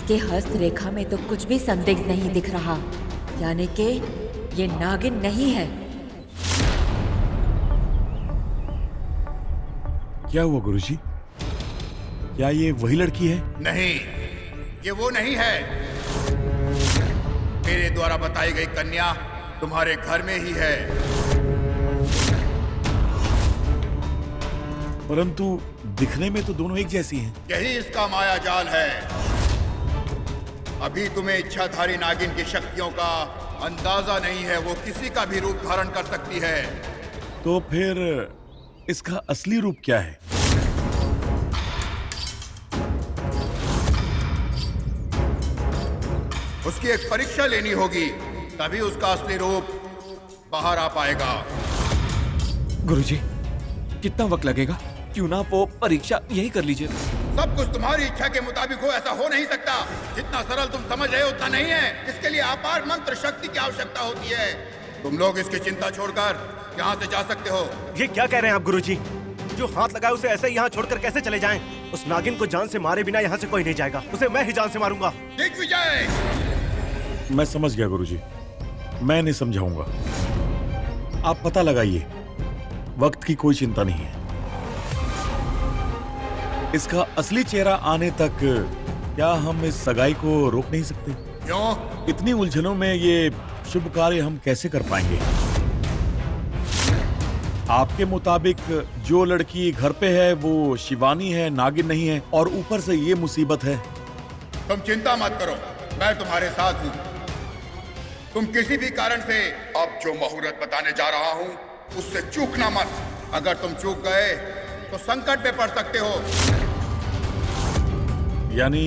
इसके हस्त रेखा में तो कुछ भी संदिग्ध नहीं दिख रहा, यानी कि ये नागिन नहीं है। क्या हुआ गुरुजी? क्या ये वही लड़की है? नहीं, ये वो नहीं है। मेरे द्वारा बताई गई कन्या तुम्हारे घर में ही है। परंतु दिखने में तो दोनों एक जैसी हैं। यही इसका माया जाल है। अभी तुम्हें इच्छाधारी नागिन की शक्तियों का अंदाजा नहीं है। वो किसी का भी रूप धारण कर सकती है। तो फिर इसका असली रूप क्या है? उसकी एक परीक्षा लेनी होगी, तभी उसका असली रूप बाहर आ पाएगा। गुरुजी, कितना वक्त लगेगा? क्यों ना वो परीक्षा यही कर लीजिए। सब कुछ तुम्हारी इच्छा के मुताबिक हो, ऐसा हो नहीं सकता। जितना सरल तुम समझ रहे हो उतना नहीं है। इसके लिए अपार मंत्र शक्ति की आवश्यकता होती है। तुम लोग इसकी चिंता छोड़कर यहाँ से जा सकते हो। ये क्या कह रहे हैं आप गुरुजी? जो हाथ लगाए उसे ऐसे यहाँ छोड़कर कैसे चले जाएं? उस नागिन को जान से मारे बिना यहाँ से कोई नहीं जाएगा। उसे मैं ही जान से मारूंगा। दिग्विजय! मैं समझ गया गुरुजी, मैं नहीं समझाऊंगा। आप पता लगाइए, वक्त की कोई चिंता नहीं है। इसका असली चेहरा आने तक क्या हम इस सगाई को रोक नहीं सकते? क्यों? इतनी उलझनों में ये शुभ कार्य हम कैसे कर पाएंगे? आपके मुताबिक जो लड़की घर पे है वो शिवानी है, नागिन नहीं है, और ऊपर से ये मुसीबत है। तुम चिंता मत करो, मैं तुम्हारे साथ हूँ। तुम किसी भी कारण से अब जो मुहूर्त बताने जा रहा हूँ उससे चूकना मत। अगर तुम चूक गए तो संकट में पड़ सकते हो। यानी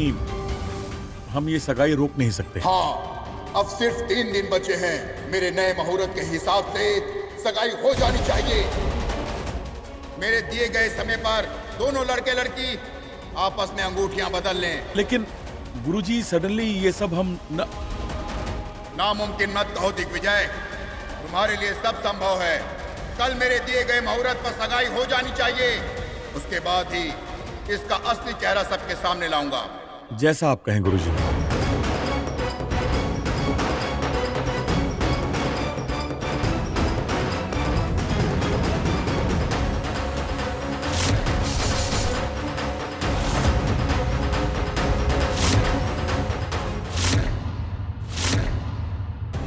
हम ये सगाई रोक नहीं सकते? हाँ, अब सिर्फ 3 दिन बचे हैं। मेरे नए मुहूर्त के हिसाब से सगाई हो जानी चाहिए। मेरे दिए गए समय पर दोनों लड़के लड़की आपस में अंगूठियां बदल लें। लेकिन गुरुजी, सडनली ये सब हम नामुमकिन मत कहो दिग्विजय, तुम्हारे लिए सब संभव है। कल मेरे दिए गए मुहूर्त पर सगाई हो जानी चाहिए। उसके बाद ही इसका असली चेहरा सबके सामने लाऊंगा। जैसा आप कहें गुरुजी।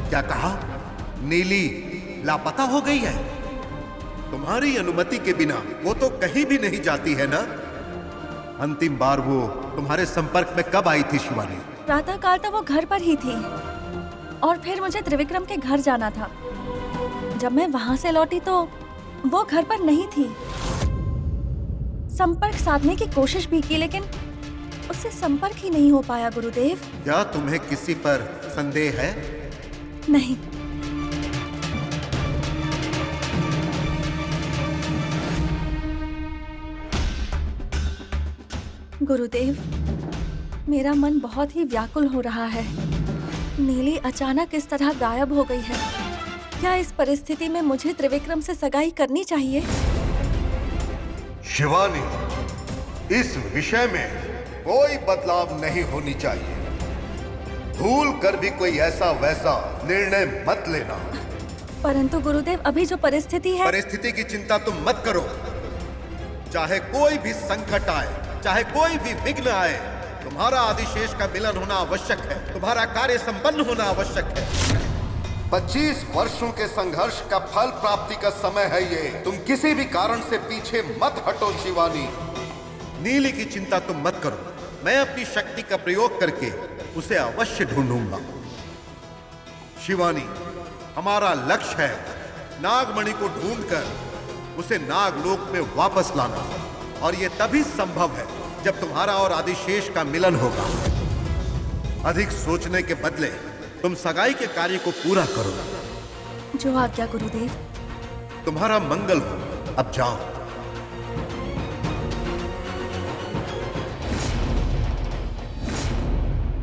क्या कहा? नीली लापता हो गई है? तुम्हारी अनुमति के बिना वो तो कहीं भी नहीं जाती है ना? अंतिम बार वो तुम्हारे संपर्क में कब आई थी शिवानी? प्रातः काल तो वो घर पर ही थी और फिर मुझे त्रिविक्रम के घर जाना था। जब मैं वहां से लौटी तो वो घर पर नहीं थी। संपर्क साधने की कोशिश भी की लेकिन उससे संपर्क ही नहीं हो पाया गुरुदेव। क्या तुम्हें किसी पर संदेह है? नहीं। गुरुदेव, मेरा मन बहुत ही व्याकुल हो रहा है। नीली अचानक इस तरह गायब हो गई है। क्या इस परिस्थिति में मुझे त्रिविक्रम से सगाई करनी चाहिए? शिवानी, इस विषय में कोई बदलाव नहीं होनी चाहिए। भूल कर भी कोई ऐसा वैसा निर्णय मत लेना। परंतु गुरुदेव, अभी जो परिस्थिति है। परिस्थिति की चिंता तुम मत करो। चाहे कोई भी संकट आए, चाहे कोई भी विघ्न आए, तुम्हारा आदिशेष का मिलन होना आवश्यक है। तुम्हारा कार्य संपन्न होना आवश्यक है। 25 वर्षों के संघर्ष का फल प्राप्ति का समय है ये। तुम किसी भी कारण से पीछे मत हटो शिवानी। नीली की चिंता तुम मत करो। मैं अपनी शक्ति का प्रयोग करके उसे अवश्य ढूंढूंगा। शिवानी, हमारा लक्ष्य है नागमणि को ढूंढकर उसे नागलोक में वापस लाना, और यह तभी संभव है जब तुम्हारा और आदिशेष का मिलन होगा। अधिक सोचने के बदले तुम सगाई के कार्य को पूरा करो। जो आज्ञा गुरुदेव। तुम्हारा मंगल हो। अब जाओ।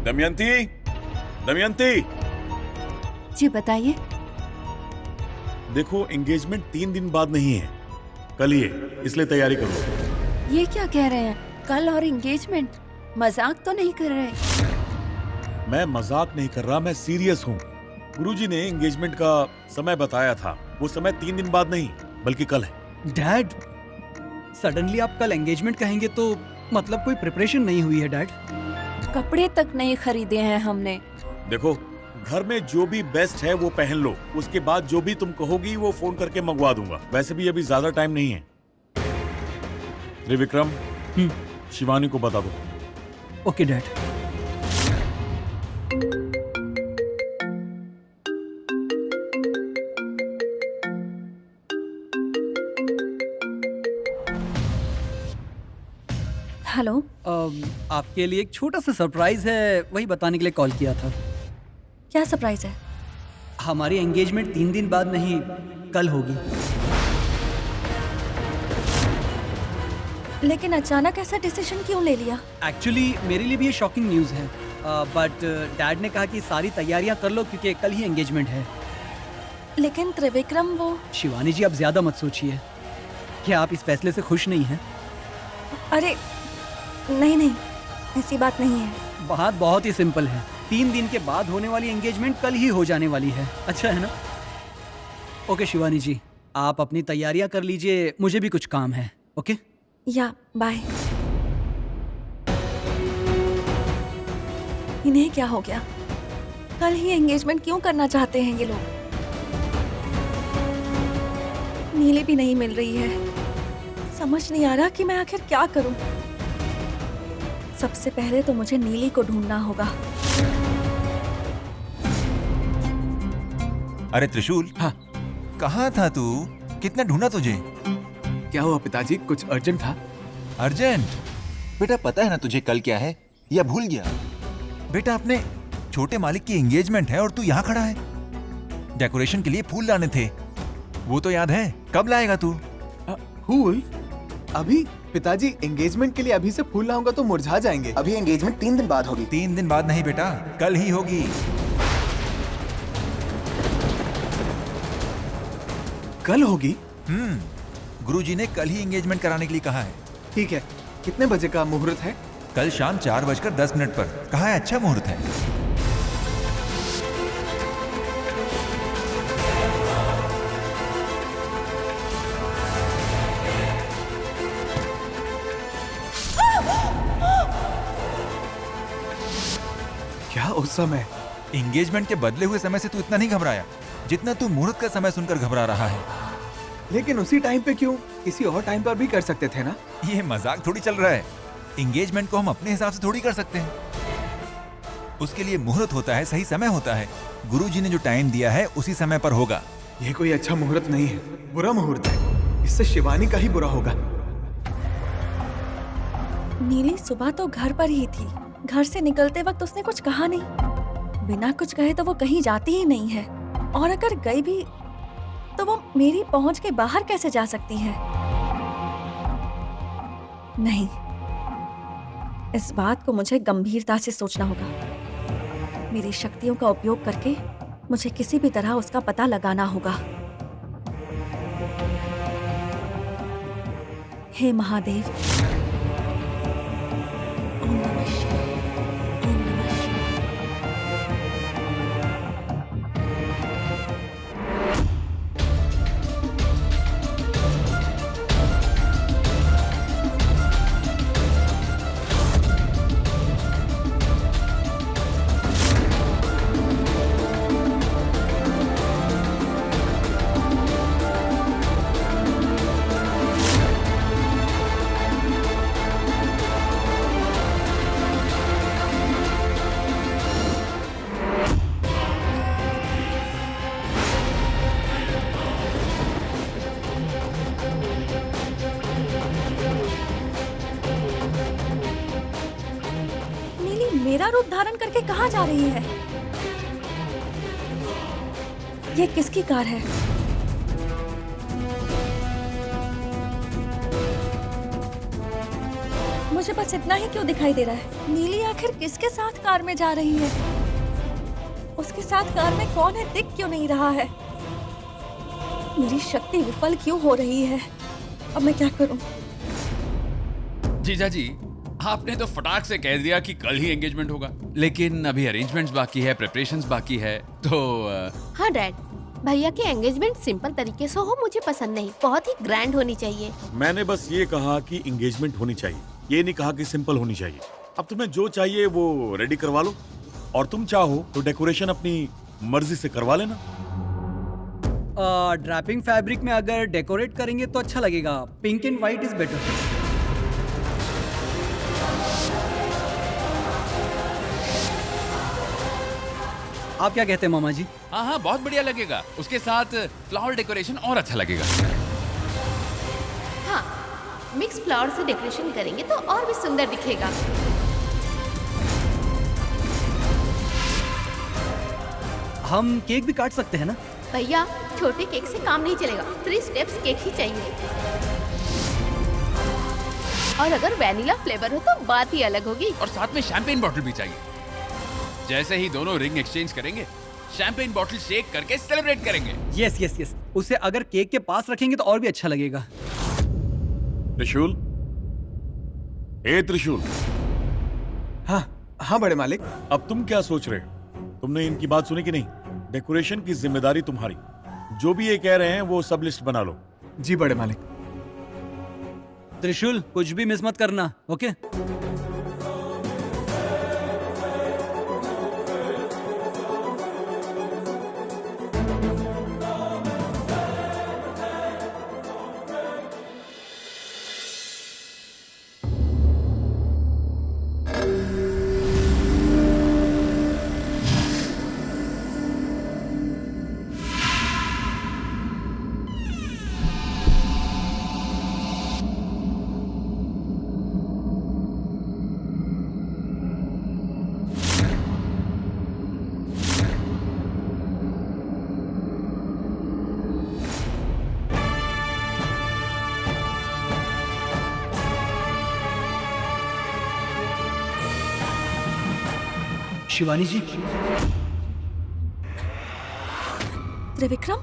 दमयंती, दमयंती, जी बताइए। देखो, एंगेजमेंट 3 दिन बाद नहीं है, कल ही है, इसलिए तैयारी करो। ये क्या कह रहे हैं? कल और एंगेजमेंट? मजाक तो नहीं कर रहे? मैं मजाक नहीं कर रहा, मैं सीरियस हूँ। गुरुजी ने एंगेजमेंट का समय बताया था, वो समय 3 दिन बाद नहीं बल्कि कल है। डैड, सडनली आप कल एंगेजमेंट कहेंगे तो मतलब कोई प्रिपरेशन नहीं हुई है डैड? कपड़े तक नहीं खरीदे हैं हमने। देखो, घर में जो भी बेस्ट है वो पहन लो, उसके बाद जो भी तुम कहोगी वो फोन करके मंगवा दूंगा। वैसे भी अभी ज्यादा टाइम नहीं है। त्रिविक्रम, शिवानी को बता दो। Okay dad. हेलो। आपके लिए एक छोटा सा सरप्राइज है, वही बताने के लिए कॉल किया था। क्या सरप्राइज है? हमारी एंगेजमेंट 3 दिन बाद नहीं, कल होगी। लेकिन अचानक ऐसा डिसीजन क्यों ले लिया? एक्चुअली मेरे लिए भी ये शॉकिंग न्यूज़ है, बट डैड ने कहा कि सारी तैयारियां कर लो क्योंकि कल ही एंगेजमेंट है। लेकिन त्रिविक्रम वो। शिवानी जी, आप ज्यादा मत सोचिए। क्या आप इस फैसले से खुश नहीं हैं? अरे नहीं नहीं, ऐसी बात नहीं है। बात बहुत ही सिंपल है। 3 दिन के बाद होने वाली एंगेजमेंट कल ही हो जाने वाली है। अच्छा है ना? ओके शिवानी जी, आप अपनी तैयारियां कर लीजिए, मुझे भी कुछ काम है। ओके या बाय। इन्हें क्या हो गया? कल ही एंगेजमेंट क्यों करना चाहते हैं ये लोग? नीले भी नहीं मिल रही है, समझ नहीं आ रहा कि मैं आखिर क्या करूं। सबसे पहले तो मुझे नीली को ढूंढना होगा। अरे त्रिशूल, हाँ। कहाँ था तू? कितना ढूंढा तुझे? क्या हुआ पिताजी, कुछ अर्जेंट था? अर्जेंट? बेटा पता है ना तुझे कल क्या है, या भूल गया? बेटा अपने छोटे मालिक की एंगेजमेंट है और तू यहाँ खड़ा है। डेकोरेशन के लिए फूल लाने थे, वो तो याद है? कब लाएगा तू? फूल? अभी? पिताजी, एंगेजमेंट के लिए अभी से फूल लाऊंगा तो मुरझा जाएंगे। अभी एंगेजमेंट 3 दिन बाद होगी। 3 दिन बाद नहीं बेटा, कल ही होगी। कल होगी? गुरुजी ने कल ही एंगेजमेंट कराने के लिए कहा है। ठीक है, कितने बजे का मुहूर्त है? कल शाम 4:10 पर। कहा है अच्छा मुहूर्त है। क्या उस समय? एंगेजमेंट के बदले हुए समय से तू इतना नहीं घबराया जितना तू मुहूर्त का समय सुनकर घबरा रहा है। लेकिन उसी टाइम पे क्यों? किसी और टाइम पर भी कर सकते थे ना? ये मजाक थोड़ी चल रहा है। एंगेजमेंट को हम अपने हिसाब से थोड़ी कर सकते हैं। उसके लिए मुहूर्त होता है, सही समय होता है। गुरुजी ने जो टाइम दिया है उसी समय पर होगा। ये कोई अच्छा मुहूर्त नहीं है, बुरा मुहूर्त है। इससे शिवानी का ही बुरा होगा। नीली सुबह तो घर पर ही थी। घर से निकलते वक्त उसने कुछ कहा नहीं। बिना कुछ कहे तो वो कहीं जाती ही नहीं है, और अगर गई भी तो वो मेरी पहुंच के बाहर कैसे जा सकती है? नहीं, इस बात को मुझे गंभीरता से सोचना होगा। मेरी शक्तियों का उपयोग करके मुझे किसी भी तरह उसका पता लगाना होगा। हे महादेव, ओम नमः शिवाय, ओम नमः शिवाय। मेरा रूप धारण करके कहाँ जा रही है? ये किसकी कार है? मुझे बस इतना ही क्यों दिखाई दे रहा है? नीली आखिर किसके साथ कार में जा रही है? उसके साथ कार में कौन है दिख क्यों नहीं रहा है? मेरी शक्ति विफल क्यों हो रही है? अब मैं क्या करूं? जीजा जी, आपने तो फटाक से कह दिया कि कल ही एंगेजमेंट होगा, लेकिन अभी अरेंजमेंट्स बाकी है, प्रिपरेशंस बाकी है, तो हाँ डैड, भैया की एंगेजमेंट सिंपल तरीके से हो मुझे पसंद नहीं, बहुत ही ग्रैंड होनी चाहिए। मैंने बस ये कहा कि एंगेजमेंट होनी चाहिए, ये नहीं कहा कि सिंपल होनी चाहिए। अब तुम्हें जो चाहिए वो रेडी करवा लो, और तुम चाहो तो डेकोरेशन अपनी मर्जी से करवा लेना। ड्रैपिंग फैब्रिक में अगर डेकोरेट करेंगे तो अच्छा लगेगा। Pink and white is better. आप क्या कहते हैं मामा जी? हाँ हाँ, बहुत बढ़िया लगेगा। उसके साथ फ्लावर डेकोरेशन और अच्छा लगेगा। हाँ, मिक्स फ्लावर से डेकोरेशन करेंगे तो और भी सुंदर दिखेगा। हम केक भी काट सकते हैं ना? भैया, छोटे केक से काम नहीं चलेगा, 3 स्टेप्स केक ही चाहिए। और अगर वैनिला फ्लेवर हो तो बात ही अलग होगी। और साथ में शैंपेन बॉटल भी चाहिए। जैसे ही दोनों रिंग एक्सचेंज करेंगे, शैंपेन बॉटल शेक करके सेलिब्रेट करेंगे। यस यस यस, उसे अगर केक के पास रखेंगे तो और भी अच्छा लगेगा। त्रिशूल, ए त्रिशूल। हाँ बड़े मालिक। अब तुम क्या सोच रहे हो? तुमने इनकी बात सुनी कि नहीं? डेकोरेशन की जिम्मेदारी तुम्हारी। जो भी ये कह रहे हैं वो सब लिस्ट बना लो। जी बड़े मालिक। त्रिशूल, कुछ भी मिस मत करना, ओके? शिवानी जी। त्रिविक्रम,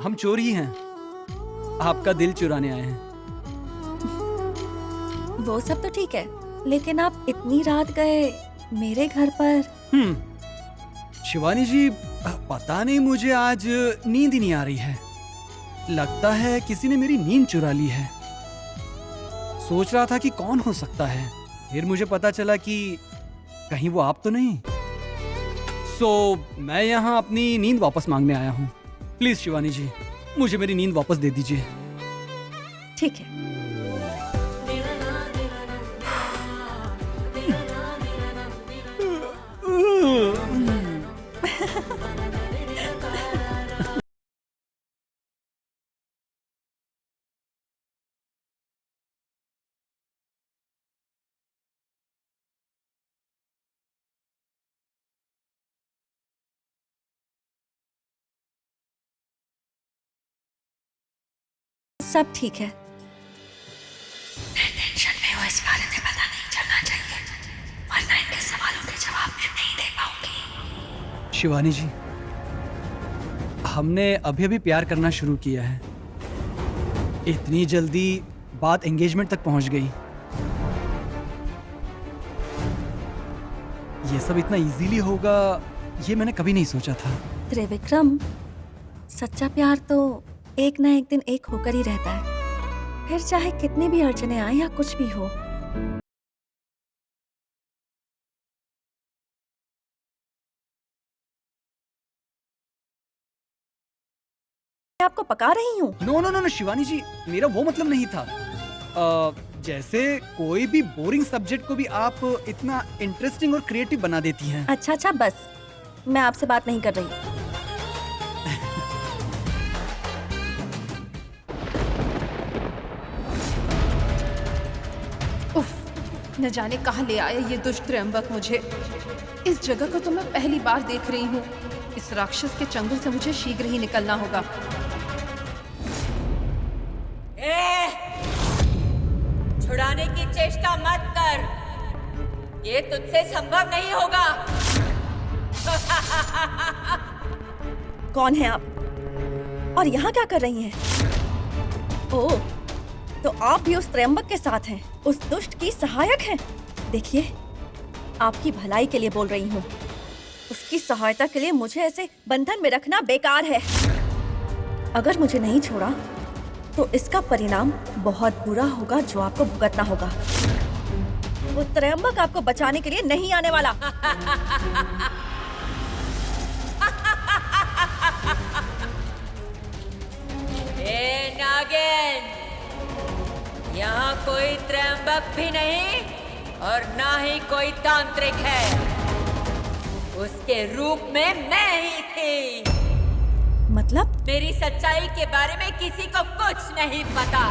हम चोर ही हैं, आपका दिल चुराने आए हैं। वो सब तो ठीक है, लेकिन आप इतनी रात गए मेरे घर पर। शिवानी जी, पता नहीं, मुझे आज नींद ही नहीं आ रही है। लगता है किसी ने मेरी नींद चुरा ली है। सोच रहा था कि कौन हो सकता है, फिर मुझे पता चला कि कहीं वो आप तो नहीं। मैं यहाँ अपनी नींद वापस मांगने आया हूँ। प्लीज शिवानी जी, मुझे मेरी नींद वापस दे दीजिए। ठीक है। सब ठीक है। टेंशन में हो, इस बारे में पता नहीं चलना चाहिए, वरना इनके सवालों के जवाब मैं नहीं दे पाऊंगी। शिवानी जी, हमने अभी अभी प्यार करना शुरू किया है। इतनी जल्दी बात एंगेजमेंट तक पहुंच गई। ये सब इतना इजीली होगा, ये मैंने कभी नहीं सोचा था। त्रिविक्रम, सच्चा प्यार तो एक ना एक दिन एक होकर ही रहता है, फिर चाहे कितनी भी अड़चने आए या कुछ भी हो। आपको पका रही हूँ। नो नो नो शिवानी जी, मेरा वो मतलब नहीं था। जैसे कोई भी बोरिंग सब्जेक्ट को भी आप इतना इंटरेस्टिंग और क्रिएटिव बना देती हैं। अच्छा, बस मैं आपसे बात नहीं कर रही। न जाने कहाँ ले आया ये दुष्ट त्र्यंबक मुझे। इस जगह को तो मैं पहली बार देख रही हूँ। इस राक्षस के चंगुल से मुझे शीघ्र ही निकलना होगा। चेष्टा मत कर। ये तुझसे संभव नहीं होगा। कौन है आप और यहाँ क्या कर रही हैं? ओह, तो आप भी उस त्रयंबक के साथ हैं, उस दुष्ट की सहायक हैं। देखिए, आपकी भलाई के लिए बोल रही हूँ। उसकी सहायता के लिए मुझे ऐसे बंधन में रखना बेकार है। अगर मुझे नहीं छोड़ा तो इसका परिणाम बहुत बुरा होगा जो आपको भुगतना होगा। वो त्रयंबक आपको बचाने के लिए नहीं आने वाला। ए नागिन, यहाँ कोई त्रयंबक भी नहीं और ना ही कोई तांत्रिक है। उसके रूप में मैं ही थी। मतलब? मेरी सच्चाई के बारे में किसी को कुछ नहीं पता।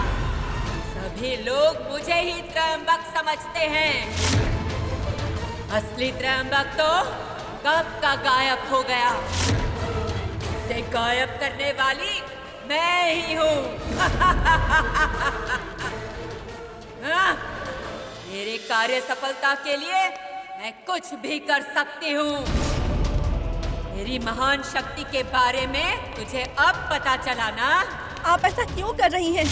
सभी लोग मुझे ही त्रयंबक समझते हैं। असली त्रयंबक तो कब का गायब हो गया। इसे गायब करने वाली मैं ही हूँ। मेरे कार्य सफलता के लिए मैं कुछ भी कर सकती हूँ। मेरी महान शक्ति के बारे में तुझे अब पता चला ना? आप ऐसा क्यों कर रही हैं?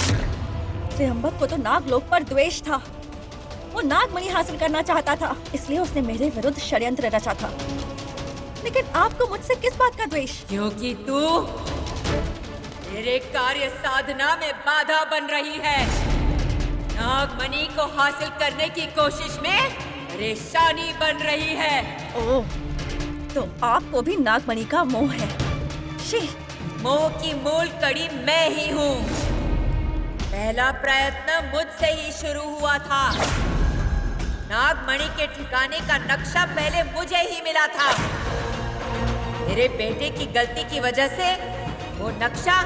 त्रयंबक को तो नागलोक पर द्वेष था। वो नागमणि हासिल करना चाहता था, इसलिए उसने मेरे विरुद्ध षड्यंत्र रचा था। लेकिन आपको मुझसे किस बात का द्वेष? क्योंकि तू मेरे कार्य साधना में बाधा बन रही है। नागमणि को हासिल करने की कोशिश में परेशानी बन रही है। ओह, तो आपको भी नागमणि का मोह है। शी, मोह की मूल कड़ी मैं ही हूँ। पहला प्रयत्न मुझसे ही शुरू हुआ था। नागमणि के ठिकाने का नक्शा पहले मुझे ही मिला था। मेरे बेटे की गलती की वजह से वो नक्शा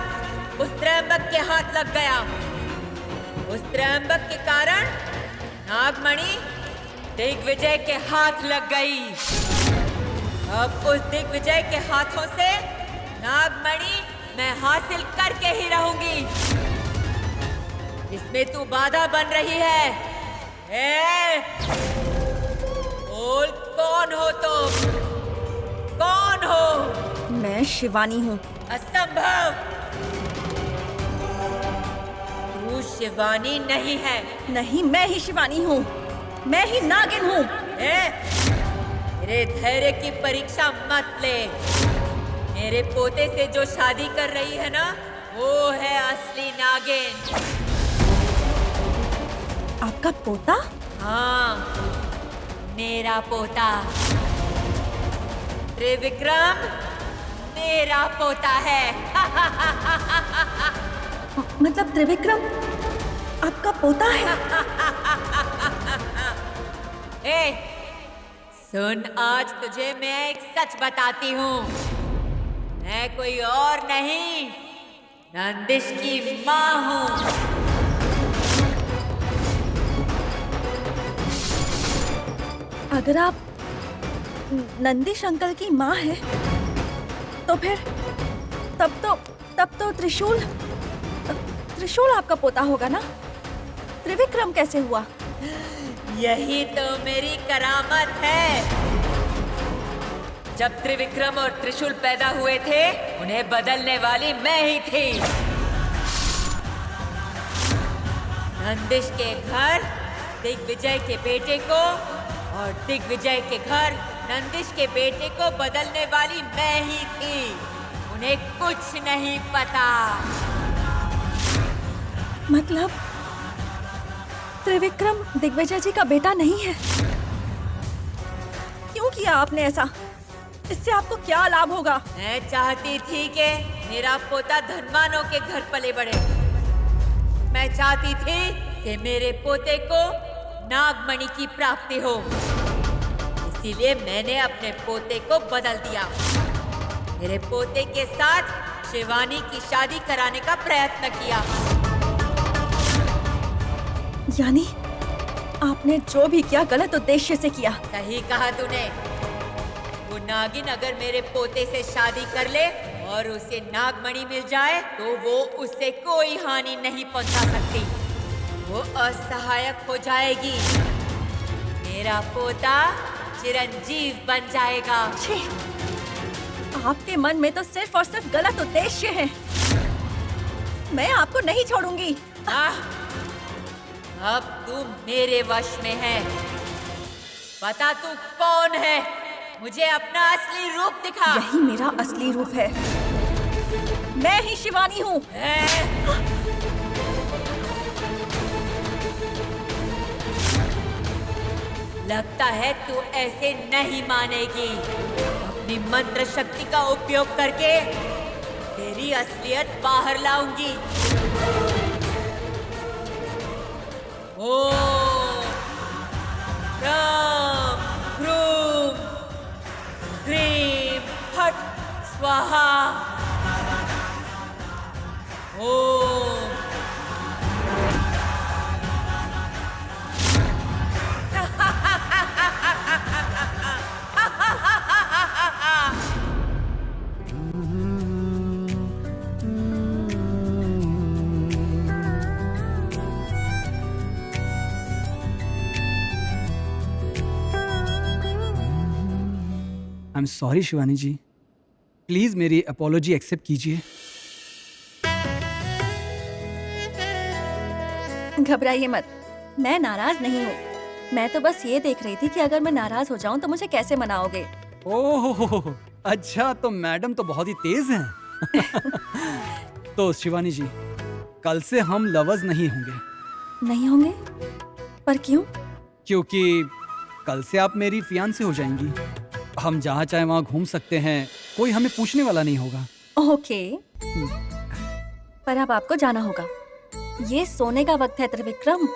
उस त्रयंबक के हाथ लग गया। उस त्रयंबक के कारण नागमणि दिग्विजय के हाथ लग गई। अब उस दिग्विजय के हाथों से नागमणि मैं हासिल करके ही रहूंगी। इसमें तू बाधा बन रही है। बोल, कौन हो तुम? कौन हो? मैं शिवानी हूँ। असंभव। तू शिवानी नहीं है। नहीं, मैं ही शिवानी हूँ। मैं ही नागिन हूँ। मेरे धैर्य की परीक्षा मत ले। मेरे पोते से जो शादी कर रही है ना, वो है असली नागिन। आपका पोता? हाँ, मेरा पोता। त्रिविक्रम मेरा पोता है। मतलब त्रिविक्रम आपका पोता है? सुन, आज तुझे मैं एक सच बताती हूँ। मैं कोई और नहीं, नंदिश की माँ हूँ। अगर आप नंदिश अंकल की माँ हैं, तो फिर तब तो त्रिशूल आपका पोता होगा ना? त्रिविक्रम कैसे हुआ? यही तो मेरी करामत है। जब त्रिविक्रम और त्रिशूल पैदा हुए थे, उन्हें बदलने वाली मैं ही थी। नंदिश के घर दिग्विजय के बेटे को और दिग्विजय के घर नंदिश के बेटे को बदलने वाली मैं ही थी। उन्हें कुछ नहीं पता। मतलब त्रिविक्रम दिग्विजय जी का बेटा नहीं है? क्यों किया आपने ऐसा? इससे आपको क्या लाभ होगा? मैं चाहती थी कि मेरा पोता धनवानों के घर पले बढ़े। मैं चाहती थी कि मेरे पोते को नागमणि की प्राप्ति हो। इसीलिए मैंने अपने पोते को बदल दिया। मेरे पोते के साथ शिवानी की शादी कराने का प्रयत्न किया। यानी आपने जो भी किया गलत उद्देश्य से किया। सही कहा तूने। वो नागिन अगर मेरे पोते से शादी कर ले और उसे नागमणि मिल जाए, तो वो उससे कोई हानि नहीं पहुंचा सकती। वो असहायक हो जाएगी। मेरा पोता चिरंजीव बन जाएगा। छी! आपके मन में तो सिर्फ और सिर्फ गलत उद्देश्य है। मैं आपको नहीं छोड़ूंगी। अब तू मेरे वश में है। बता तू कौन है? मुझे अपना असली रूप दिखा। यही मेरा असली रूप है। मैं ही शिवानी हूँ। लगता है तू ऐसे नहीं मानेगी। अपनी मंत्र शक्ति का उपयोग करके तेरी असलियत बाहर लाऊंगी। ओम राम ह्रूम ह्रीं फट स्वाहा। Om I am sorry Shivani ji, please मेरी अपॉलॉजी एक्सेप्ट कीजिए। घबराइए मत, मैं नाराज नहीं हूँ। मैं तो बस ये देख रही थी कि अगर मैं नाराज हो जाऊं तो मुझे कैसे मनाओगे। ओह अच्छा, तो मैडम तो बहुत ही तेज हैं। तो शिवानी जी, कल से हम लवर्स नहीं होंगे। नहीं होंगे? पर क्यों? क्योंकि कल से आप मेरी फियांसे हो जाएंगी। हम जहाँ चाहे वहाँ घूम सकते हैं, कोई हमें पूछने वाला नहीं होगा। ओके, पर अब आपको जाना होगा। ये सोने का वक्त है त्रिविक्रम।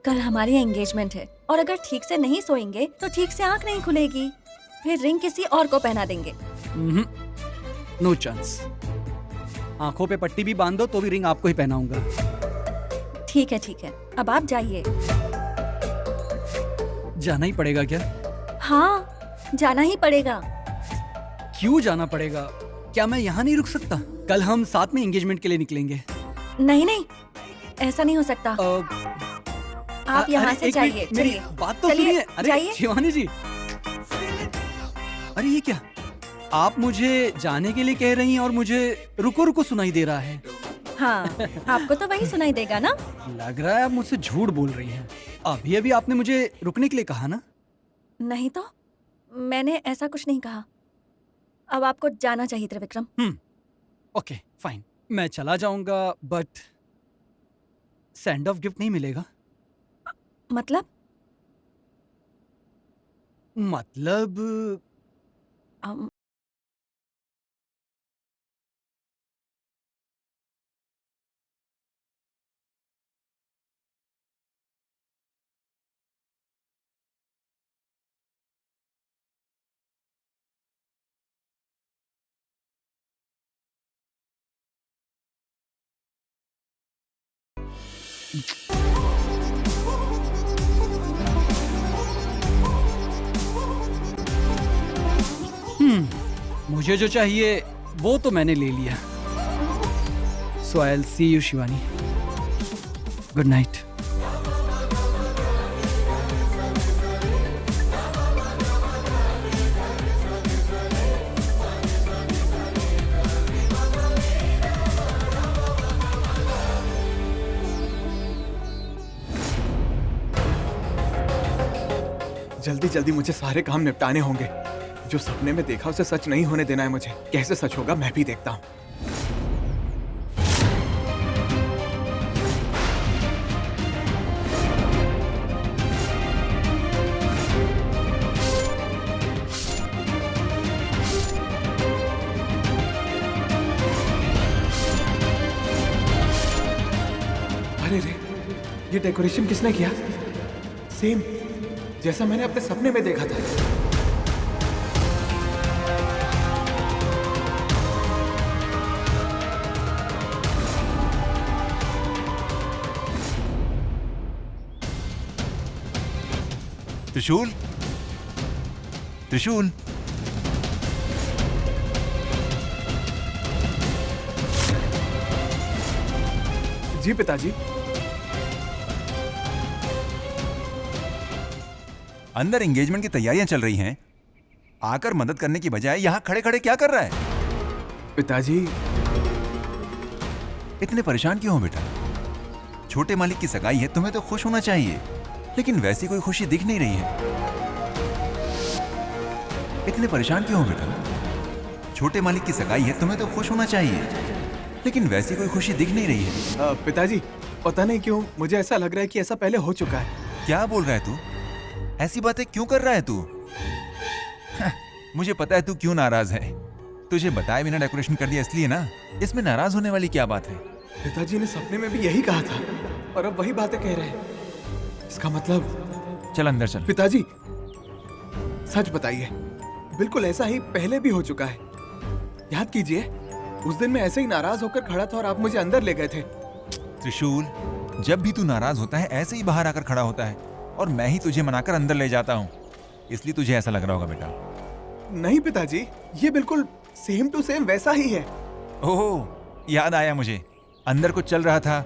कल हमारी एंगेजमेंट है और अगर ठीक से नहीं सोएंगे तो ठीक से आंख नहीं खुलेगी। फिर रिंग किसी और को पहना देंगे। No chance. आंखों पे पट्टी भी बांध दो तो भी रिंग आपको ही पहनाऊंगा। ठीक है, अब आप जाइए। जाना ही पड़ेगा क्या? हाँ, जाना ही पड़ेगा। क्यों जाना पड़ेगा? क्या मैं यहाँ नहीं रुक सकता? कल हम साथ में एंगेजमेंट के लिए निकलेंगे। नहीं, ऐसा नहीं हो सकता। आप यहाँ से जाइए। मेरी बात तो सुनिए। अरे शिवानी जी, अरे ये क्या? आप मुझे जाने के लिए कह रही हैं और मुझे रुको रुको सुनाई दे रहा है। हाँ, आपको तो वही सुनाई देगा ना? लग रहा है आप मुझसे झूठ बोल रही हैं। अभी अभी आपने मुझे रुकने के लिए कहा ना? नहीं तो मैंने ऐसा कुछ नहीं कहा। अब आपको जाना चाहिए त्रिविक्रम। ओके फाइन, मैं चला जाऊंगा, बट सेंड ऑफ गिफ्ट नहीं मिलेगा। मतलब मुझे जो चाहिए वो तो मैंने ले लिया। So I will see you Shivani. Good night. जल्दी जल्दी मुझे सारे काम निपटाने होंगे। जो सपने में देखा उसे सच नहीं होने देना है मुझे। कैसे सच होगा मैं भी देखता हूँ। अरे रे, ये डेकोरेशन किसने किया? सेम जैसा मैंने अपने सपने में देखा था। त्रिशूल, त्रिशूल, जी पिताजी। अंदर एंगेजमेंट की तैयारियां चल रही हैं, आकर मदद करने की बजाय यहाँ खड़े खड़े क्या कर रहा है? पिताजी, इतने परेशान क्यों हो बेटा? छोटे मालिक की सगाई है, तुम्हें तो खुश होना चाहिए, लेकिन वैसी कोई खुशी दिख नहीं रही है। इतने परेशान क्यों हो बेटा? छोटे मालिक की सगाई है, तुम्हें तो खुश होना चाहिए, लेकिन वैसी कोई खुशी दिख नहीं रही है। पिताजी, पता नहीं क्यों मुझे ऐसा लग रहा है कि ऐसा पहले हो चुका है। क्या बोल रहा है तू? ऐसी बातें क्यों कर रहा है तू? मुझे पता है तू क्यों नाराज है। तुझे बताए बिना डेकोरेशन कर दिया इसलिए ना। इसमें नाराज होने वाली क्या बात है? पिताजी ने सपने में भी यही कहा था और अब वही बातें कह रहे हैं। इसका मतलब चल अंदर चल। पिताजी, सच बताइए, बिल्कुल ऐसा ही पहले भी हो चुका है। याद कीजिए, उस दिन मैं ऐसे ही नाराज होकर खड़ा था और आप मुझे अंदर ले गए थे। त्रिशूल, जब भी तू नाराज होता है ऐसे ही बाहर आकर खड़ा होता है और मैं ही तुझे मनाकर अंदर ले जाता हूँ, इसलिए तुझे ऐसा लग रहा होगा बेटा। नहीं पिताजी, ये बिल्कुल सेम टू सेम वैसा ही है। ओह, याद आया मुझे। अंदर कुछ चल रहा था,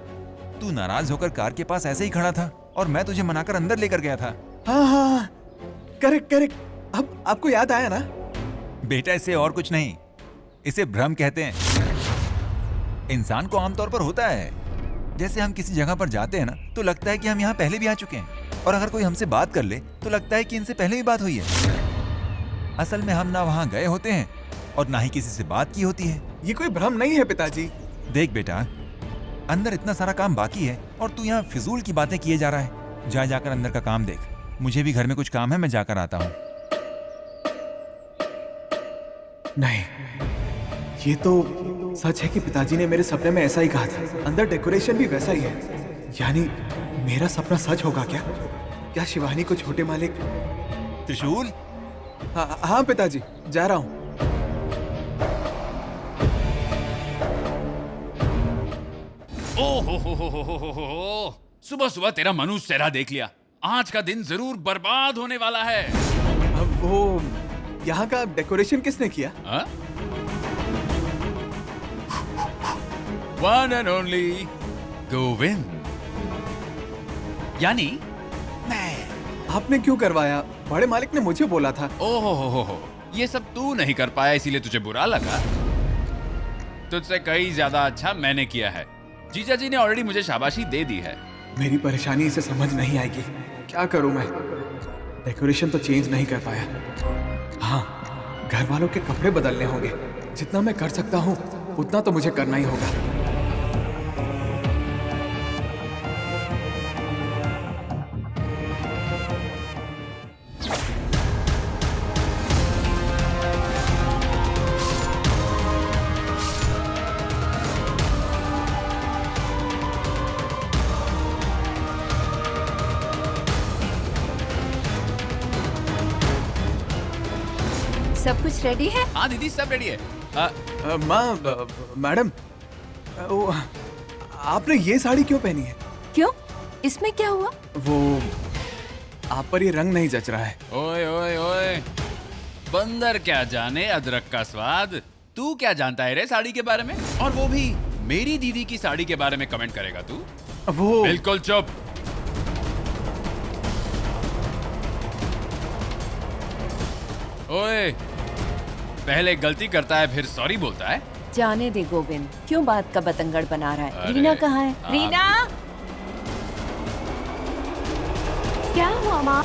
तू नाराज होकर कार के पास ऐसे ही खड़ा था और मैं तुझे मनाकर अंदर लेकर गया था। हाँ हाँ, करेक्ट करेक्ट। अब आपको याद आया ना? बेटा, इसे और कुछ नहीं, इसे भ्रम कहते हैं। इंसान को आमतौर पर होता है, जैसे हम किसी जगह पर जाते हैं ना तो लगता है कि हम यहाँ पहले भी आ चुके हैं, और अगर कोई हमसे बात कर ले तो लगता है कि इनसे पहले भी बात हुई है। असल में हम ना वहाँ गए होते हैं और ना ही किसी से बात की होती है। ये कोई भ्रम नहीं है पिताजी। देख बेटा, अंदर इतना सारा काम बाकी है और तू यहाँ फिजूल की बातें किए जा रहा है। जा जाकर अंदर का काम देख। मुझे भी घर में कुछ काम है, मैं जाकर आता हूँ। नहीं, ये तो सच है कि पिताजी ने मेरे सपने में ऐसा ही कहा था। अंदर डेकोरेशन भी वैसा ही है। यानी मेरा सपना सच होगा क्या? क्या शिवानी को छोटे मालिक? त्रिशूल? हाँ पिताजी, जा रहा हूँ। ओहो, सुबह सुबह तेरा मनुष्य चेहरा देख लिया। आज का दिन जरूर बर्बाद होने वाला है। अब वो यहाँ का डेकोरेशन किसने किया? वन एंड ओनली गोविंद, यानी आपने क्यों करवाया? बड़े मालिक ने मुझे बोला था। ओहो, ये सब तू नहीं कर पाया इसीलिए तुझे बुरा लगा। तुझसे कहीं ज्यादा अच्छा मैंने किया है। जीजा जी ने ऑलरेडी मुझे शाबाशी दे दी है। मेरी परेशानी इसे समझ नहीं आएगी। क्या करूं मैं? डेकोरेशन तो चेंज नहीं कर पाया। हाँ, घर वालों के कपड़े बदलने होंगे। जितना मैं कर सकता हूँ उतना तो मुझे करना ही होगा। सब कुछ रेडी है? हाँ दीदी, सब रेडी है। मैडम, आपने ये साड़ी क्यों पहनी है? क्यों? इसमें क्या हुआ? वो आप पर ये रंग नहीं जच रहा है। ओए ओए ओए, बंदर क्या जाने अदरक का स्वाद। तू क्या जानता है रे साड़ी के बारे में? और वो भी मेरी दीदी की साड़ी के बारे में कमेंट करेगा तू? वो बिल्कुल चुप। ओए, पहले गलती करता है फिर सॉरी बोलता है। जाने दे गोविंद, क्यों बात का बतंगड़ बना रहा है? रीना कहाँ है? रीना, क्या हुआ माँ?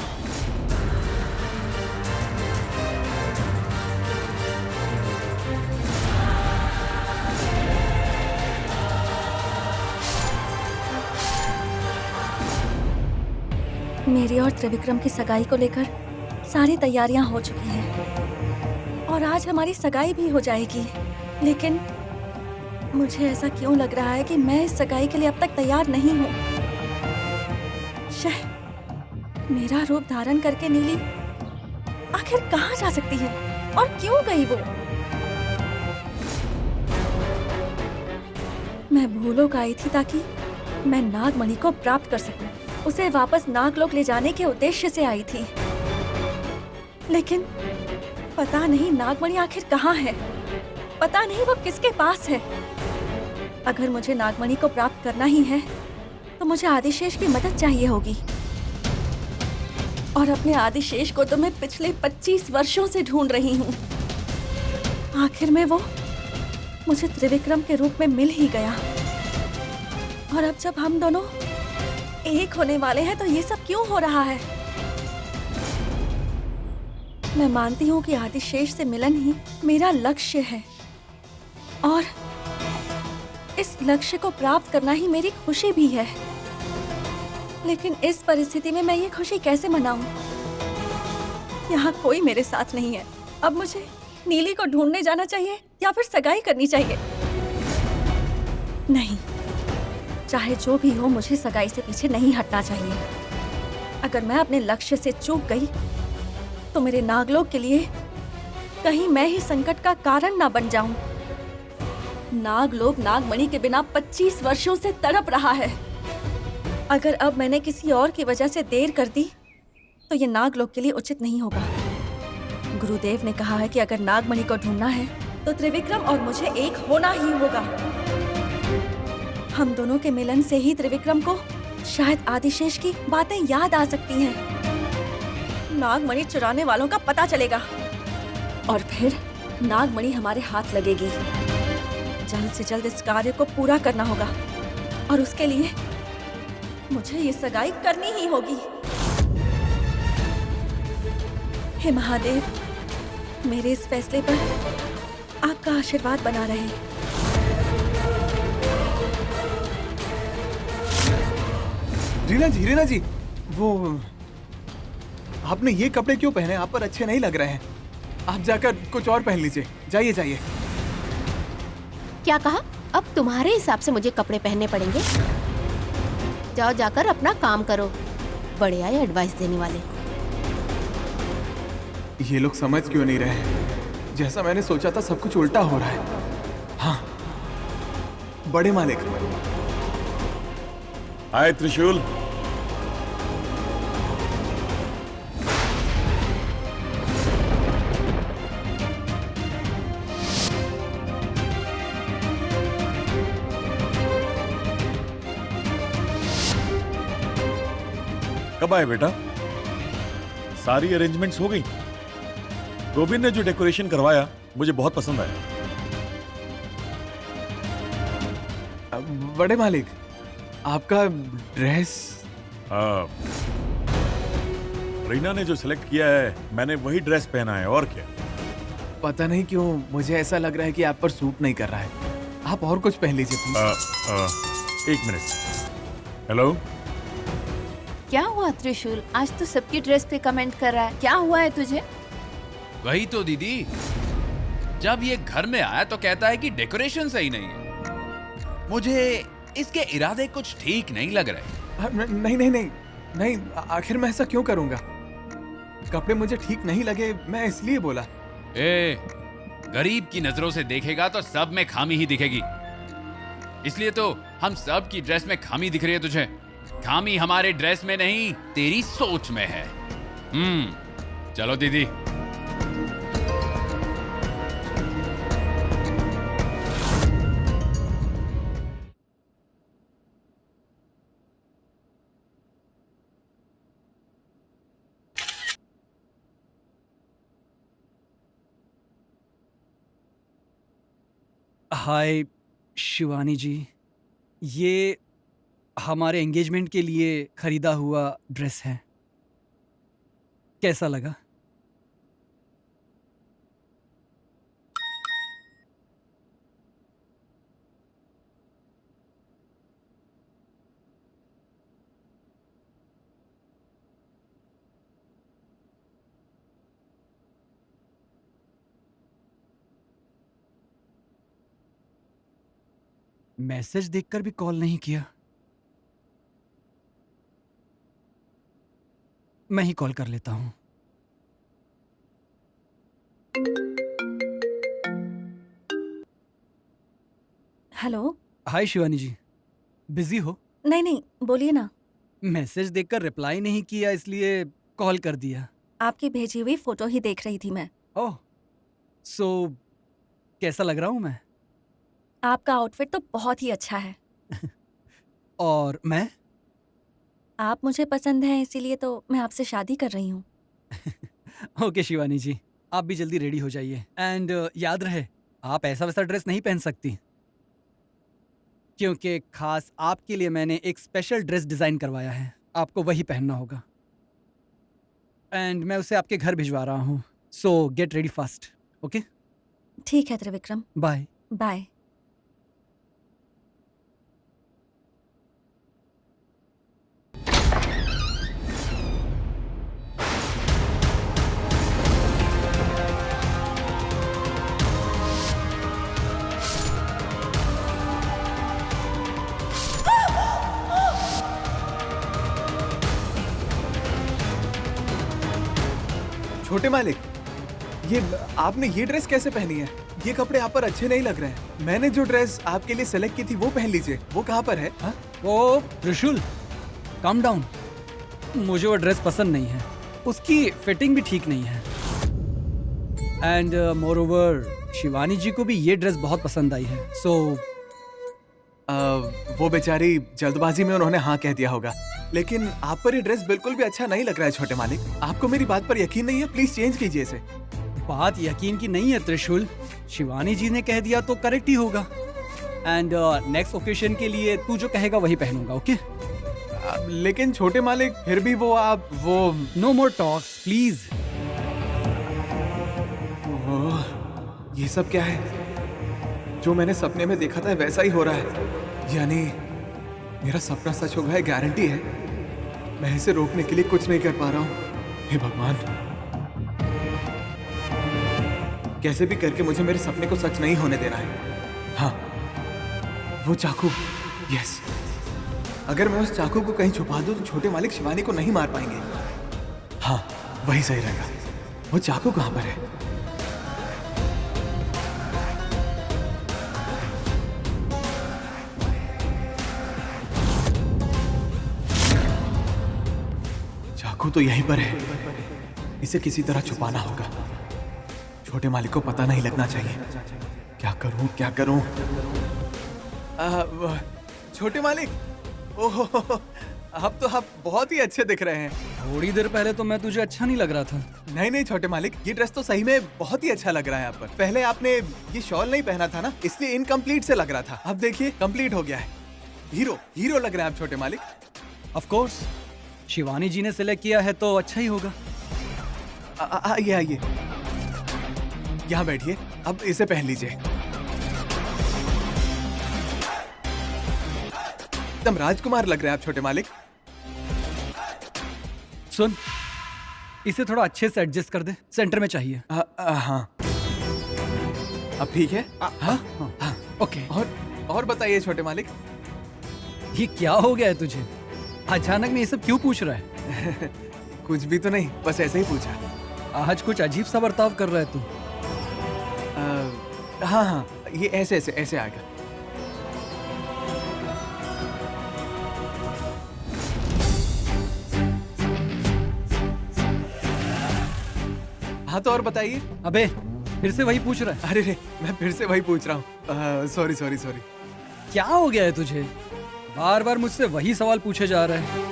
मेरी और त्रिविक्रम की सगाई को लेकर सारी तैयारियां हो चुकी हैं और आज हमारी सगाई भी हो जाएगी। लेकिन मुझे ऐसा क्यों लग रहा है कि मैं इस सगाई के लिए अब तक तैयार नहीं हूँ। मेरा रूप धारण करके नीली आखिर कहाँ जा सकती है और क्यों गई वो? मैं भूलोक आई थी ताकि मैं नागमणि को प्राप्त कर सकूं। उसे वापस नागलोक ले जाने के उद्देश्य से आई थी, लेकिन पता नहीं नागमणि आखिर कहाँ है, पता नहीं वो किसके पास है। अगर मुझे नागमणि को प्राप्त करना ही है तो मुझे आदिशेष की मदद चाहिए होगी। और अपने आदिशेष को तो मैं पिछले 25 वर्षों से ढूंढ रही हूँ। आखिर में वो मुझे त्रिविक्रम के रूप में मिल ही गया। और अब जब हम दोनों एक होने वाले हैं तो ये सब क्यों हो रहा है? मैं मानती हूँ कि आदिशेष से मिलन ही मेरा लक्ष्य है और इस लक्ष्य को प्राप्त करना ही मेरी खुशी भी है। लेकिन इस परिस्थिति में मैं ये खुशी कैसे मनाऊं? यहाँ कोई मेरे साथ नहीं है। अब मुझे नीली को ढूंढने जाना चाहिए या फिर सगाई करनी चाहिए? नहीं, चाहे जो भी हो मुझे सगाई से पीछे नहीं हटना चाहिए। अगर मैं अपने लक्ष्य से चूक गई तो मेरे नागलोक के लिए कहीं मैं ही संकट का कारण ना बन जाऊं। नागलोक नागमणि के बिना 25 वर्षों से तड़प रहा है। अगर अब मैंने किसी और की वजह से देर कर दी तो ये नागलोक के लिए उचित नहीं होगा। गुरुदेव ने कहा है कि अगर नागमणि को ढूंढना है तो त्रिविक्रम और मुझे एक होना ही होगा। हम दोनों के मिलन से ही त्रिविक्रम को शायद आदिशेष की बातें याद आ सकती हैं। नागमणि चुराने वालों का पता चलेगा और फिर नागमणि हमारे हाथ लगेगी। जल्द से जल्द इस कार्य को पूरा करना होगा और उसके लिए मुझे ये सगाई करनी ही होगी। हे महादेव, मेरे इस फैसले पर आपका आशीर्वाद बना रहे। रीना जी, वो आपने ये कपड़े क्यों पहने? आप पर अच्छे नहीं लग रहे हैं। आप जाकर कुछ और पहन लीजिए। जाइए जाइए। क्या कहा? अब तुम्हारे हिसाब से मुझे कपड़े पहनने पड़ेंगे? जाओ जाकर अपना काम करो। बड़े आए एडवाइस देने वाले। ये लोग समझ क्यों नहीं रहे हैं? जैसा मैंने सोचा था सब कुछ उल्टा हो रहा है। हाँ, बड़े मालिक। आए त्रिशूल। कब आए बेटा? सारी अरेंजमेंट्स हो गई? गोविंद ने जो डेकोरेशन करवाया मुझे बहुत पसंद आया। बड़े मालिक, आपका ड्रेस। रीना ने जो सिलेक्ट किया है मैंने वही ड्रेस पहना है, और क्या। पता नहीं क्यों मुझे ऐसा लग रहा है कि आप पर सूट नहीं कर रहा है। आप और कुछ पहन लीजिए प्लीज। एक मिनट। हेलो, क्या हुआ त्रिशूल? आज तो सबकी ड्रेस पे कमेंट कर रहा है। क्या हुआ है तुझे? वही तो दीदी, जब ये घर में आया तो कहता है कि डेकोरेशन सही नहीं है। मुझे इसके इरादे कुछ ठीक नहीं लग रहे। नहीं, आखिर मैं ऐसा क्यों करूंगा? कपड़े मुझे ठीक नहीं लगे, मैं इसलिए बोला। गरीब की नजरों से देखेगा तो सब में खामी ही दिखेगी। इसलिए तो हम सब की ड्रेस में खामी दिख रही है तुझे। खामी हमारे ड्रेस में नहीं, तेरी सोच में है। चलो दीदी। हाय शिवानी जी, ये हमारे एंगेजमेंट के लिए खरीदा हुआ ड्रेस है। कैसा लगा? मैसेज देखकर भी कॉल नहीं किया। मैं ही कॉल कर लेता हूं। हेलो। हाय शिवानी जी, बिजी हो? नहीं, बोलिए ना। मैसेज देखकर रिप्लाई नहीं किया इसलिए कॉल कर दिया। आपकी भेजी हुई फोटो ही देख रही थी मैं। ओह, सो कैसा लग रहा हूं मैं? आपका आउटफिट तो बहुत ही अच्छा है। और मैं? आप मुझे पसंद हैं, इसीलिए तो मैं आपसे शादी कर रही हूँ। ओके शिवानी जी, आप भी जल्दी रेडी हो जाइए। एंड याद रहे, आप ऐसा वैसा ड्रेस नहीं पहन सकती, क्योंकि खास आपके लिए मैंने एक स्पेशल ड्रेस डिज़ाइन करवाया है। आपको वही पहनना होगा। एंड मैं उसे आपके घर भिजवा रहा हूँ, सो गेट रेडी फास्ट। ओके, ठीक है त्रिविक्रम, बाय। बाय। छोटे मालिक, ये आपने ये ड्रेस कैसे पहनी है? ये कपड़े आप पर अच्छे नहीं लग रहे हैं। मैंने जो ड्रेस आपके लिए सेलेक्ट की थी वो पहन लीजिए। वो कहाँ पर है? हाँ? वो त्रिशूल, काम डाउन। मुझे वो ड्रेस पसंद नहीं है, उसकी फिटिंग भी ठीक नहीं है। एंड मोर ओवर शिवानी जी को भी ये ड्रेस बहुत पसंद आई है। सो वो बेचारी जल्दबाजी में उन्होंने हाँ कह दिया होगा, लेकिन आप पर ये ड्रेस बिल्कुल भी अच्छा नहीं लग रहा है छोटे मालिक। आपको मेरी बात पर यकीन नहीं है? प्लीज चेंज कीजिए इसे। बात यकीन की नहीं है त्रिशूल, शिवानी जी ने कह दिया तो करेक्ट ही होगा। एंड नेक्स्ट ओकेशन के लिए तू जो कहेगा वही पहनूंगा। ओके? लेकिन छोटे मालिक, फिर भी वो नो मोर टॉक्स प्लीज। ये सब क्या है? जो मैंने सपने में देखा था वैसा ही हो रहा है। यानी मेरा सपना सच हो गया है, गारंटी है। मैं इसे रोकने के लिए कुछ नहीं कर पा रहा हूँ। हे भगवान, कैसे भी करके मुझे मेरे सपने को सच नहीं होने देना है। हाँ, वो चाकू, यस। अगर मैं उस चाकू को कहीं छुपा दूं तो छोटे मालिक शिवानी को नहीं मार पाएंगे। हाँ, वही सही रहेगा। वो चाकू कहाँ पर है? चाकू तो यहीं पर है। इसे किसी तरह छुपाना होगा। छोटे मालिक को पता नहीं लगना चाहिए। क्या करूं, क्या करूं? छोटे मालिक, ओहो, अब तो आप बहुत ही अच्छे दिख रहे हैं। थोड़ी देर पहले तो मैं तुझे अच्छा नहीं लग रहा था। नहीं नहीं छोटे मालिक, ये ड्रेस तो सही में बहुत ही अच्छा लग रहा है आप पर। पहले आपने ये शॉल नहीं पहना था ना, इसलिए इनकम्प्लीट से लग रहा था। अब देखिए कंप्लीट हो गया है। हीरो हीरो लग रहे हैं आप छोटे मालिक। ऑफ कोर्स, शिवानी जी ने सिलेक्ट किया है तो अच्छा ही होगा। आइए आइए, यहाँ बैठिए। अब इसे पहन लीजिए। एकदम राजकुमार लग रहे हैं आप छोटे मालिक। सुन, इसे थोड़ा अच्छे से एडजस्ट कर दे, सेंटर में चाहिए। हाँ, अब ठीक है? हाँ, ओके। और बताइए छोटे मालिक, ये क्या हो गया है तुझे? अचानक में ये सब क्यों पूछ रहा है? कुछ भी तो नहीं, बस ऐसे ही पूछा। आज कुछ अजीब सा बर्ताव कर रहा है तू। हाँ हाँ, ये ऐसे ऐसे ऐसे आएगा। हाँ तो और बताइए। अबे फिर से वही पूछ रहा है? अरे रे, मैं फिर से वही पूछ रहा हूँ। Sorry sorry sorry. क्या हो गया है तुझे? बार बार मुझसे वही सवाल पूछे जा रहा है।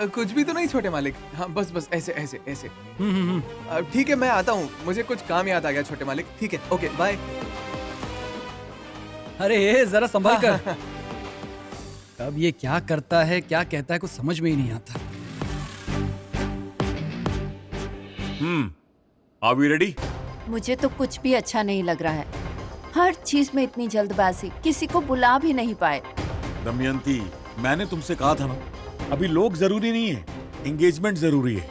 कुछ भी तो नहीं छोटे मालिक। हाँ, बस बस ऐसे ऐसे ऐसे। ठीक है, मैं आता हूँ, मुझे कुछ काम याद आ गया छोटे मालिक। ठीक है, ओके बाय। अरे जरा संभल कर। अब ये क्या करता है, क्या कहता है, कुछ समझ में ही नहीं आता। Are we ready? मुझे तो कुछ भी अच्छा नहीं लग रहा है। हर चीज में इतनी जल्दबाजी, किसी को बुला भी नहीं पाए। दमयंती, मैंने तुमसे कहा था ना, अभी लोग जरूरी नहीं है, एंगेजमेंट जरूरी है।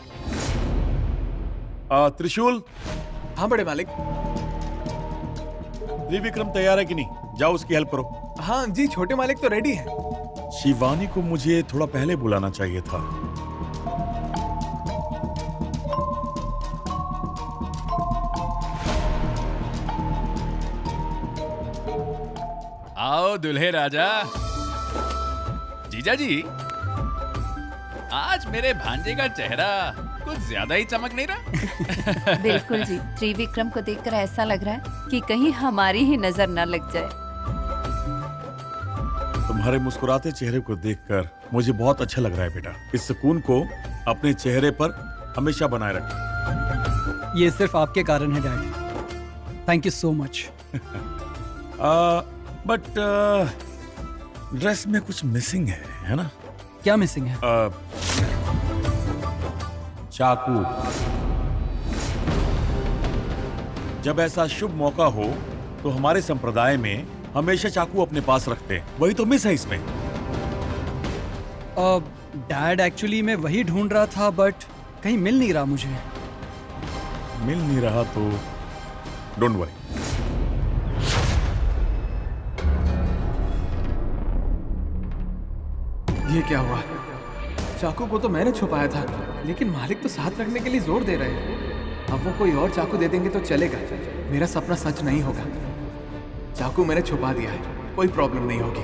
त्रिशूल। हाँ बड़े मालिक। त्रिविक्रम तैयार है कि नहीं? जाओ उसकी हेल्प करो। हाँ जी छोटे मालिक तो रेडी है। शिवानी को मुझे थोड़ा पहले बुलाना चाहिए था। आओ दुल्हे राजा। जीजा जी, आज मेरे भांजे का चेहरा कुछ ज्यादा ही चमक नहीं रहा? बिल्कुल जी, त्रिविक्रम को देखकर ऐसा लग रहा है कि कहीं हमारी ही नजर न लग जाए। तुम्हारे मुस्कुराते चेहरे को देखकर मुझे बहुत अच्छा लग रहा है बेटा। इस सुकून को अपने चेहरे पर हमेशा बनाए रखो। ये सिर्फ आपके कारण है dad. Thank you so much. But dress में कुछ मिसिंग है ना? क्या मिसिंग है? चाकू। जब ऐसा शुभ मौका हो तो हमारे संप्रदाय में हमेशा चाकू अपने पास रखते हैं, वही तो मिस है इसमें। डैड एक्चुअली मैं वही ढूंढ रहा था बट कहीं मिल नहीं रहा मुझे। मिल नहीं रहा तो डोंट वरी। ये क्या हुआ? चाकू को तो मैंने छुपाया था, लेकिन मालिक तो साथ रखने के लिए जोर दे रहे हैं। अब वो कोई और चाकू दे देंगे तो चलेगा। मेरा सपना सच नहीं होगा। चाकू मैंने छुपा दिया है, कोई प्रॉब्लम नहीं होगी।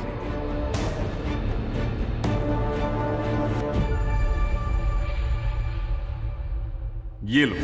ये लो।